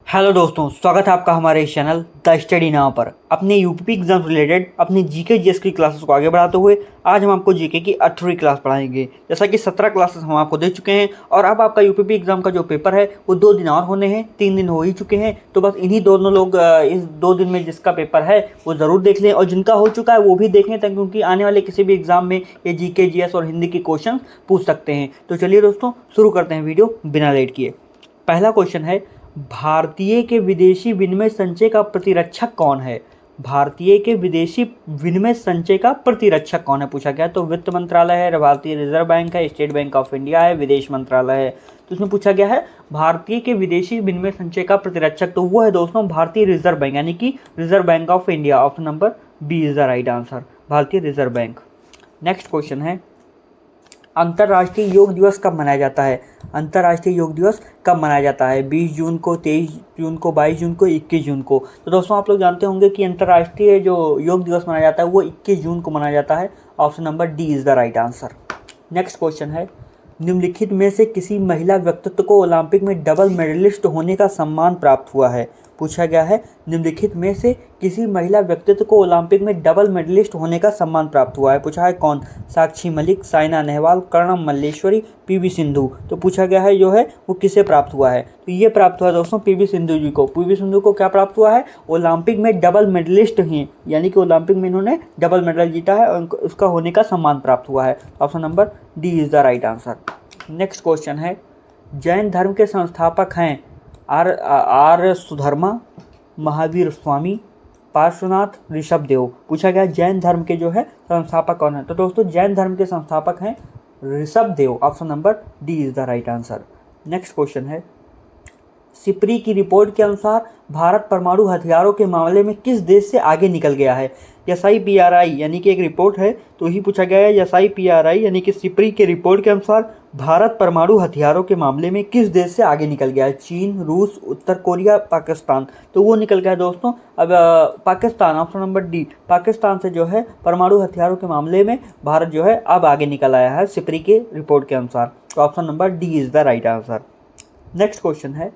Hello दोस्तों, स्वागत है आपका हमारे इस चैनल द स्टडी नाउ पर। अपने यूपी एग्जाम से रिलेटेड अपनी जीके जीएस की क्लासेस को आगे बढ़ाते हुए आज हम आपको जीके की 8वीं क्लास पढ़ाएंगे। जैसा कि 17 क्लासेस हम आपको दे चुके हैं और अब आपका यूपी एग्जाम का जो पेपर है वो 2 दिन और होने हैं, 3 दिन हो ही चुके हैं। तो बस इन्हीं दोनों लोग इस 2 दिन में जिसका पेपर है वो ज़रूर देख लें और जिनका हो चुका है वो भी देख लें, क्योंकि आने वाले किसी भी एग्जाम में ये जीके जीएस और हिंदी के क्वेश्चन पूछ सकते हैं। तो चलिए दोस्तों, शुरू करते हैं वीडियो बिना लेट किए। पहला क्वेश्चन है, भारतीय के विदेशी विनिमय संचय का प्रतिरक्षक कौन है? भारतीय के विदेशी विनिमय संचय का प्रतिरक्षक कौन है पूछा गया है। तो वित्त मंत्रालय है, भारतीय रिजर्व बैंक है, स्टेट बैंक ऑफ इंडिया है, विदेश मंत्रालय है। तो इसमें पूछा गया है भारतीय के विदेशी विनिमय संचय का प्रतिरक्षक, तो वो है दोस्तों भारतीय रिजर्व बैंक, यानी कि reserve bank of India. Option number B is the right answer, भारतीय रिजर्व बैंक। नेक्स्ट क्वेश्चन है, अंतर्राष्ट्रीय योग दिवस कब मनाया जाता है? अंतर्राष्ट्रीय योग दिवस कब मनाया जाता है? 20 जून को, 23 जून को, 22 जून को, 21 जून को। तो दोस्तों आप लोग जानते होंगे कि अंतर्राष्ट्रीय जो योग दिवस मनाया जाता है वो 21 जून को मनाया जाता है। Option number D is the right answer. Next question है, निम्नलिखित में से किसी महिला व्यक्तित्व को ओलंपिक में डबल मेडलिस्ट होने का सम्मान प्राप्त हुआ है? पूछा गया है निम्नलिखित में से किसी महिला व्यक्तित्व को ओलंपिक में डबल मेडलिस्ट होने का सम्मान प्राप्त हुआ है। पूछा है कौन? साक्षी मलिक, साइना नेहवाल, कर्णम मल्लेश्वरी, पीवी सिंधु। तो पूछा गया है जो है वो किसे प्राप्त हुआ है? तो ये प्राप्त हुआ है दोस्तों पीवी सिंधु जी को। पीवी सिंधु को क्या प्राप्त हुआ है? ओलंपिक में डबल मेडलिस्ट हैं, यानी कि ओलंपिक में इन्होंने डबल मेडल जीता है और उसका होने का सम्मान प्राप्त हुआ है। Option number D is the right answer. Next question है, जैन धर्म के संस्थापक हैं आर सुधर्मा, महावीर स्वामी, पार्श्वनाथ, ऋषभदेव। पूछा गया जैन धर्म के जो है संस्थापक कौन है? तो दोस्तों जैन धर्म के संस्थापक हैं Rishabhdev. Option number D is the right answer. Next question है, सिप्री की रिपोर्ट के अनुसार भारत परमाणु हथियारों के मामले में किस देश से आगे निकल गया है? SIPRI यानी कि एक रिपोर्ट है, तो ही पूछा गया है SIPRI यानी कि सिप्री के रिपोर्ट के अनुसार भारत परमाणु हथियारों के मामले में किस देश से आगे निकल गया है? चीन, रूस, उत्तर कोरिया, पाकिस्तान। तो वो निकल गया है दोस्तों अब Pakistan. Option number D, Pakistan से जो है परमाणु हथियारों के मामले में भारत जो है अब आगे निकल आया है सिप्री के रिपोर्ट के अनुसार। तो option number D is the right answer. Next question है,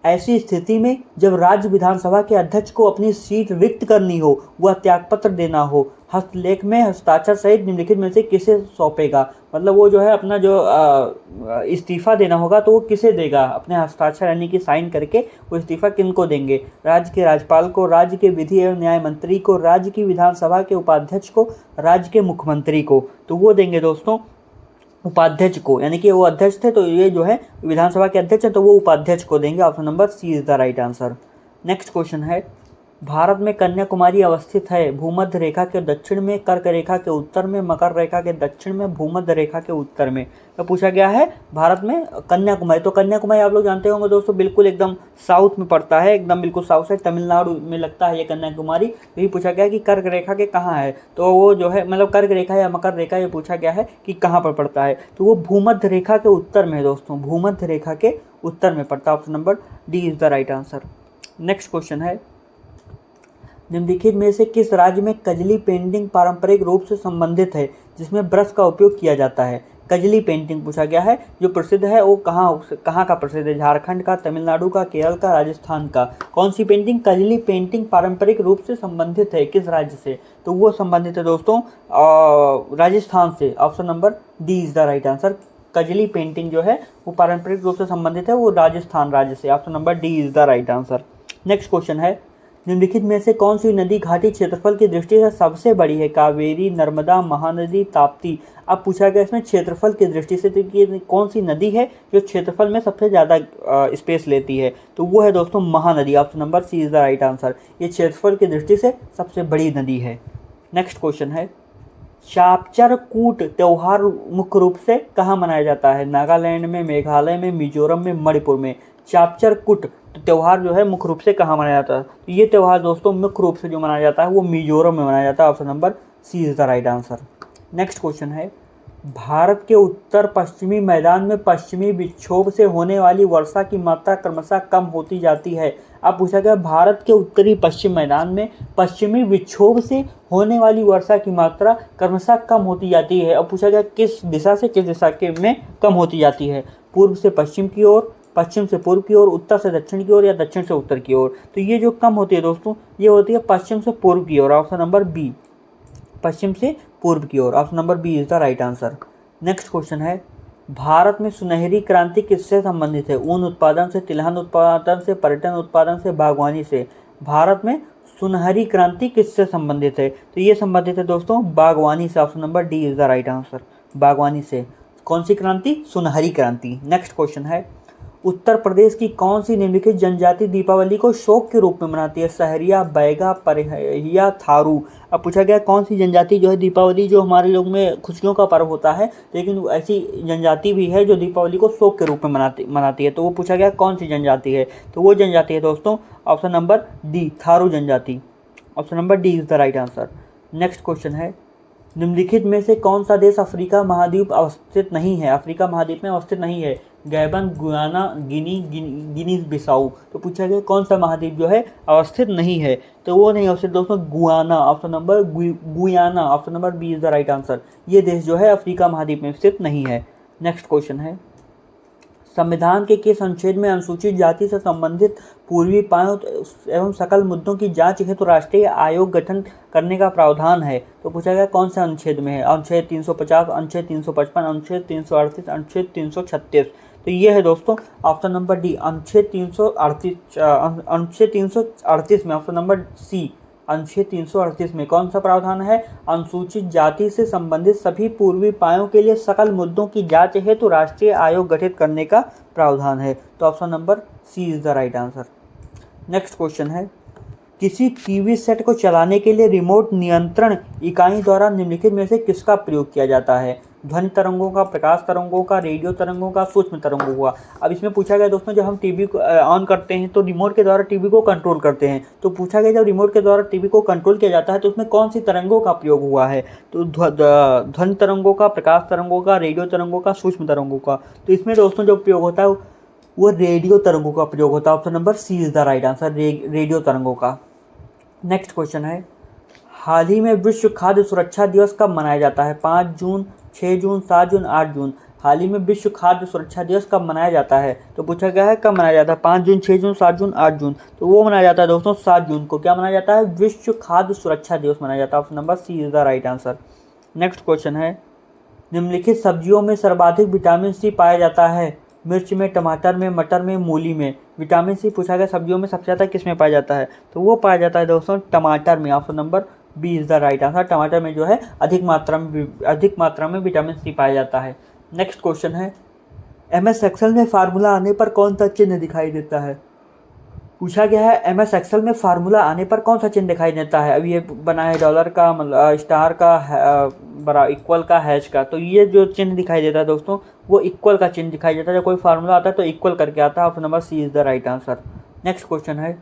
ऐसी स्थिति में जब राज्य विधानसभा के अध्यक्ष को अपनी सीट रिक्त करनी हो, वह त्यागपत्र देना हो, हस्तलेख में हस्ताक्षर सहित निम्नलिखित में से किसे सौंपेगा? मतलब वो जो है अपना जो इस्तीफा देना होगा तो वो किसे देगा? अपने हस्ताक्षर यानी कि साइन करके वो इस्तीफा किनको देंगे? राज्य के राज्यपाल को, राज्य के विधि एवं न्याय मंत्री को, राज्य की विधानसभा के उपाध्यक्ष को, राज्य के मुख्यमंत्री को। तो वो देंगे दोस्तों उपाध्यक्ष को, यानी कि वो अध्यक्ष थे तो ये जो है विधानसभा के अध्यक्ष है तो वो उपाध्यक्ष को देंगे। Option number C is the right answer. Next question है, भारत में कन्याकुमारी अवस्थित है भूमध्य रेखा के दक्षिण में, कर्क रेखा के उत्तर में, मकर रेखा के दक्षिण में, भूमध्य रेखा के उत्तर में। तो पूछा गया है भारत में कन्याकुमारी। तो कन्याकुमारी आप लोग जानते होंगे दोस्तों बिल्कुल एकदम साउथ में पड़ता है, एकदम बिल्कुल साउथ साइड तमिलनाडु में लगता है ये कन्याकुमारी। तो ये पूछा गया है कि कर्क रेखा के कहाँ है? तो वो जो है मतलब कर्क रेखा या मकर रेखा, ये पूछा गया है कि कहाँ पर पड़ता है। तो वो भूमध्य रेखा के उत्तर में है दोस्तों, भूमध्य रेखा के उत्तर में पड़ता है। Option number D is the right answer. Next question है, निम्नलिखित में से किस राज्य में कजली पेंटिंग पारंपरिक रूप से संबंधित है जिसमें ब्रश का उपयोग किया जाता है? कजली पेंटिंग पूछा गया है जो प्रसिद्ध है वो कहाँ का प्रसिद्ध है? झारखंड का, तमिलनाडु का, केरल का, राजस्थान का। कौन सी पेंटिंग? कजली पेंटिंग पारंपरिक रूप से संबंधित है किस राज्य से? तो वो संबंधित है दोस्तों राजस्थान से। Option number D is the right answer. Kajli painting जो है वो पारंपरिक रूप से संबंधित है वो राजस्थान राज्य से। Option number D is the right answer. Next question है, निम्नलिखित में से कौन सी नदी घाटी क्षेत्रफल की दृष्टि से सबसे बड़ी है? कावेरी, नर्मदा, महानदी, ताप्ती। अब पूछा गया इसमें क्षेत्रफल की दृष्टि से तो ये कौन सी नदी है जो क्षेत्रफल में सबसे ज़्यादा स्पेस लेती है? तो वो है दोस्तों Mahanadi. Option number C is the right answer. ये क्षेत्रफल की दृष्टि से सबसे बड़ी नदी है। नेक्स्ट क्वेश्चन है, चापचर कूट त्योहार मुख्य रूप से कहाँ मनाया जाता है? नागालैंड में, मेघालय में, मिजोरम में, मणिपुर में। चापचर कूट त्योहार जो है मुख्य रूप से कहाँ मनाया जाता है? तो ये त्योहार दोस्तों मुख्य रूप से जो मनाया जाता है वो मिजोरम में मनाया जाता है। Option number C is the right answer. Next question है, भारत के उत्तर पश्चिमी मैदान में पश्चिमी विक्षोभ से होने वाली वर्षा की मात्रा क्रमशः कम होती जाती है। अब पूछा गया भारत के उत्तरी पश्चिम मैदान में पश्चिमी विक्षोभ से होने वाली वर्षा की मात्रा क्रमशः कम होती जाती है। अब पूछा गया किस दिशा से किस दिशा के में कम होती जाती है? पूर्व से पश्चिम की ओर, पश्चिम से पूर्व की ओर, उत्तर से दक्षिण की ओर या दक्षिण से उत्तर की ओर। तो ये जो कम होती है दोस्तों, ये होती है पश्चिम से पूर्व की ओर। ऑप्शन नंबर बी, पश्चिम से पूर्व की ओर। Option number B is the right answer. Next question है, भारत में सुनहरी क्रांति किससे संबंधित है? ऊन उत्पादन से, तिलहन उत्पादन से, पर्यटन उत्पादन से, बागवानी से। भारत में सुनहरी क्रांति किससे संबंधित है? तो ये संबंधित है दोस्तों बागवानी से। Option number D is the right answer, बागवानी से। कौन सी क्रांति? सुनहरी क्रांति। नेक्स्ट क्वेश्चन है, उत्तर प्रदेश की कौन सी निम्नलिखित जनजाति दीपावली को शौक के रूप में मनाती है? सहरिया, बैगा, परहिया, थारू। अब पूछा गया कौन सी जनजाति जो है दीपावली, जो हमारे लोग में खुशियों का पर्व होता है, लेकिन ऐसी जनजाति भी है जो दीपावली को शौक के रूप में मनाती है। तो वो पूछा गया कौन सी जनजाति है? तो वो जनजाति है दोस्तों ऑप्शन नंबर डी, थारू जनजाति। Option number D is the right answer. Next question है, निम्नलिखित में से कौन सा देश अफ्रीका महाद्वीप अवस्थित नहीं है? अफ्रीका महाद्वीप में अवस्थित नहीं है। गैबन, गुयाना, गिनी बिसाऊ। तो पूछा गया कौन सा महाद्वीप जो है अवस्थित नहीं है? तो वो नहीं अवस्थित दोस्तों Guyana. Option number Guyana, option number B is the right answer. ये देश जो है अफ्रीका महाद्वीप में स्थित नहीं है। नेक्स्ट क्वेश्चन है, संविधान के किस अनुच्छेद में अनुसूचित जाति से संबंधित पूर्वी पायों एवं सकल मुद्दों की जांच हेतु राष्ट्रीय आयोग गठन करने का प्रावधान है? तो पूछा गया कौन से अनुच्छेद में है? अनुच्छेद 350, अनुच्छेद 355, अनुच्छेद 338, अनुच्छेद 336। तो ये है दोस्तों ऑप्शन नंबर डी, अनुच्छेद 338 में। ऑप्शन नंबर सी, अनुच्छेद 338 में कौन सा प्रावधान है? अनुसूचित जाति से संबंधित सभी पूर्वी पायों के लिए सकल मुद्दों की जांच हेतु राष्ट्रीय आयोग गठित करने का प्रावधान है। तो option number C is the right answer. Next question है, किसी टीवी सेट को चलाने के लिए रिमोट नियंत्रण इकाई द्वारा निम्नलिखित में से किसका प्रयोग किया जाता है? ध्वनि तरंगों का, प्रकाश तरंगों का, रेडियो तरंगों का, सूक्ष्म तरंगों का। अब इसमें पूछा गया दोस्तों जब हम टीवी को ऑन करते हैं तो रिमोट के द्वारा टीवी को कंट्रोल करते हैं। तो पूछा गया जब रिमोट के द्वारा टीवी को कंट्रोल किया जाता है तो उसमें कौन सी तरंगों का प्रयोग हुआ है? तो ध्वनि तरंगों का, प्रकाश तरंगों का, रेडियो तरंगों का, सूक्ष्म तरंगों का। तो इसमें दोस्तों जो प्रयोग होता है वो रेडियो तरंगों का प्रयोग होता है। Option number C is the right answer, radio तरंगों का। नेक्स्ट क्वेश्चन है, हाल ही में विश्व खाद्य सुरक्षा दिवस कब मनाया जाता है? 5 जून, 6 जून, 7 जून, 8 जून। हाल ही में विश्व खाद्य सुरक्षा दिवस कब मनाया जाता है? तो पूछा गया है कब मनाया जाता है? 5 जून, 6 जून, 7 जून, 8 जून। तो वो मनाया जाता है दोस्तों 7 जून को। क्या मनाया जाता है? विश्व खाद्य सुरक्षा दिवस मनाया जाता है। Option number C is the right answer. Next question है, निम्नलिखित सब्जियों में सर्वाधिक विटामिन सी पाया जाता है? मिर्च में, टमाटर में, मटर में, मूली में। विटामिन सी पूछा गया सब्जियों में सबसे ज़्यादा किस में पाया जाता है? तो वो पाया जाता है दोस्तों टमाटर में। Option number B is the right answer. टमाटर में जो है अधिक मात्रा में विटामिन सी पाया जाता है। नेक्स्ट क्वेश्चन है, MS एक्सेल में फार्मूला आने पर कौन सा चिन्ह दिखाई देता है? पूछा गया है MS एक्सेल में फार्मूला आने पर कौन सा चिन्ह दिखाई देता है? अब ये बना है डॉलर का, मतलब स्टार का, बड़ा इक्वल का, हैश का। तो ये जो चिन्ह दिखाई देता है दोस्तों वो इक्वल का चिन्ह दिखाई देता है। जब कोई फार्मूला आता है तो इक्वल करके आता है। Option number C is the right answer. Next question है,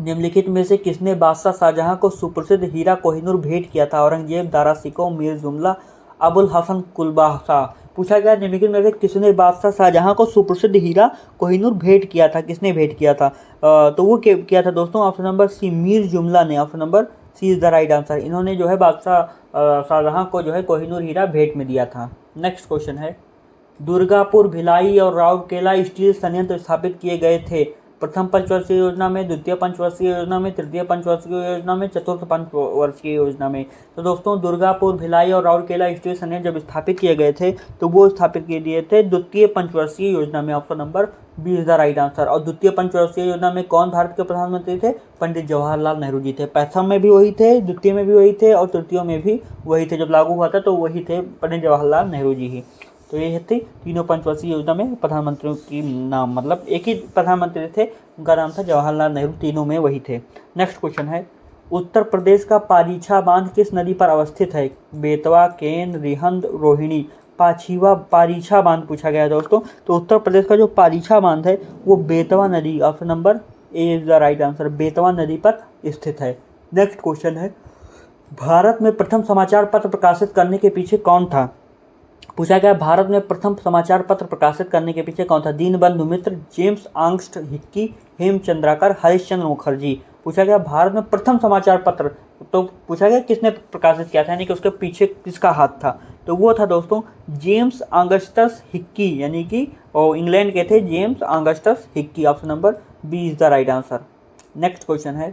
निम्नलिखित में से किसने बादशाह शाहजहां को सुप्रसिद्ध हीरा कोहिनूर भेंट किया था? औरंगजेब, दारा शिकोह, मीर जुमला, अबुल हसन कुलबाशाह। पूछा गया निम्नलिखित में से किसने बादशाह शाहजहां को सुप्रसिद्ध हीरा कोहिनूर भेंट किया था? किसने भेंट किया था? तो वो किया था दोस्तों ऑप्शन नंबर सी, मीर जुमला ने। Option number C is the right answer. इन्होंने जो है बादशाह शाहजहां को जो है कोहिनूर हीरा भेंट में दिया था। नेक्स्ट क्वेश्चन है, दुर्गापुर, भिलाई और राउरकेला स्टील संयंत्र स्थापित किए गए थे? प्रथम पंचवर्षीय योजना में, द्वितीय पंचवर्षीय योजना में, तृतीय पंचवर्षीय योजना में, चतुर्थ पंचवर्षीय योजना में। तो दोस्तों दुर्गापुर, भिलाई और राउरकेला स्टील संयंत्र जब स्थापित किए गए थे तो वो स्थापित किए दिए थे द्वितीय पंचवर्षीय योजना में। Option number B is the right answer. और द्वितीय पंचवर्षीय योजना में कौन भारत के प्रधानमंत्री थे? पंडित जवाहरलाल नेहरू जी थे। प्रथम में भी वही थे, द्वितीय में भी वही थे और तृतीय में भी वही थे। जब लागू हुआ था तो वही थे, पंडित जवाहरलाल नेहरू जी ही। तो ये थी तीनों पंचवर्षीय योजना में प्रधानमंत्रियों की नाम, मतलब एक ही प्रधानमंत्री थे, उनका नाम था जवाहरलाल नेहरू, तीनों में वही थे। नेक्स्ट क्वेश्चन है, उत्तर प्रदेश का पारीछा बांध किस नदी पर अवस्थित है? बेतवा, केन, रिहंद, रोहिणी। पारीछा बांध पूछा गया है दोस्तों। तो उत्तर प्रदेश का जो पारीछा बांध है वो बेतवा नदी, option number A is the right answer, Betwa नदी पर स्थित है। नेक्स्ट क्वेश्चन है, भारत में प्रथम समाचार पत्र प्रकाशित करने के पीछे कौन था? पूछा गया भारत में प्रथम समाचार पत्र प्रकाशित करने के पीछे कौन था? दीनबंधु मित्र, जेम्स आंगस्ट हिक्की, हेमचंद्राकर, हरिश्चंद्र मुखर्जी। पूछा गया भारत में प्रथम समाचार पत्र, तो पूछा गया किसने प्रकाशित किया था, यानी कि उसके पीछे किसका हाथ था? तो वो था दोस्तों जेम्स ऑगस्टस हिक्की, यानी कि और इंग्लैंड के थे James Augustus Hicky. Option number B is the right answer. Next question है,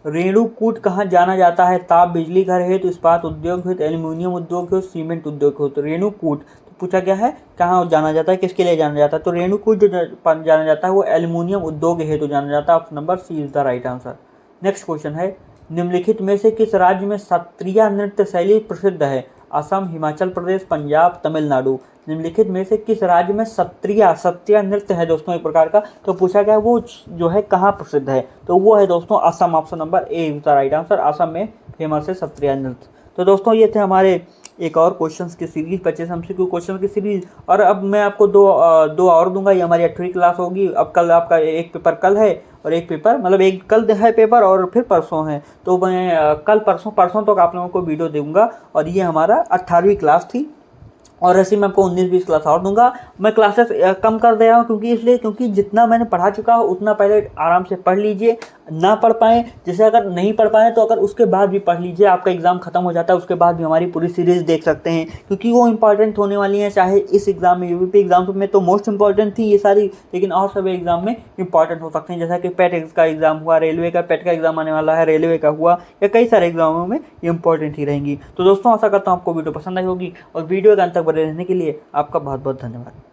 रेणुकूट कहाँ जाना जाता है? ताप बिजली घर है, तो इस्पात उद्योग है, तो एल्यूमिनियम उद्योग है, सीमेंट उद्योग हो। तो रेणुकूट तो पूछा क्या है, कहाँ जाना जाता है, किसके लिए जाना जाता है? तो रेणुकूट जो जाना जाता है वो एल्यूमिनियम उद्योग हेतु जाना जाता है। Option number C is the right answer. Next question है, निम्नलिखित में से किस राज्य में सत्रिया नृत्य शैली प्रसिद्ध है? असम, हिमाचल प्रदेश, पंजाब, तमिलनाडु। निम्नलिखित में से किस राज्य में सत्रिया नृत्य है दोस्तों एक प्रकार का? तो पूछा गया वो जो है कहाँ प्रसिद्ध है? तो वो है दोस्तों Assam. Option number A is the right answer. Assam में फेमस है सत्रिया नृत्य। तो दोस्तों ये थे हमारे एक और क्वेश्चंस की सीरीज, 25 MCQ क्वेश्चन की सीरीज। और अब मैं आपको दो और दूंगा, ये हमारी 8वीं क्लास होगी। अब कल आपका एक पेपर कल है और एक पेपर मतलब एक कल है पेपर और फिर परसों है। तो मैं कल परसों तक आप लोगों को वीडियो दूंगा। और ये हमारा 18वीं क्लास थी और ऐसे मैं आपको 19-20 क्लास और दूंगा। मैं क्लासेस कम कर दे रहा हूँ क्योंकि जितना मैंने पढ़ा चुका हूँ उतना पहले आराम से पढ़ लीजिए। ना पढ़ पाएँ, जैसे अगर नहीं पढ़ पाएँ तो अगर उसके बाद भी पढ़ लीजिए, आपका एग्ज़ाम खत्म हो जाता है उसके बाद भी हमारी पूरी सीरीज़ देख सकते हैं, क्योंकि वो इंपॉर्टेंट होने वाली हैं। चाहे इस एग्ज़ाम में, यूपी एग्ज़ाम में तो मोस्ट इंपॉर्टेंट थी ये सारी, लेकिन और सभी एग्ज़ाम में इंपॉर्टेंट हो सकते हैं। जैसा कि पेट का एग्ज़ाम हुआ, रेलवे का पेट का एग्ज़ाम आने वाला है, रेलवे का हुआ, या कई सारे एग्ज़ामों में इंपॉर्टेंट ही रहेंगी। तो दोस्तों आशा करता हूँ आपको वीडियो पसंद आई होगी और वीडियो के अंत तक बने रहने के लिए आपका बहुत बहुत धन्यवाद।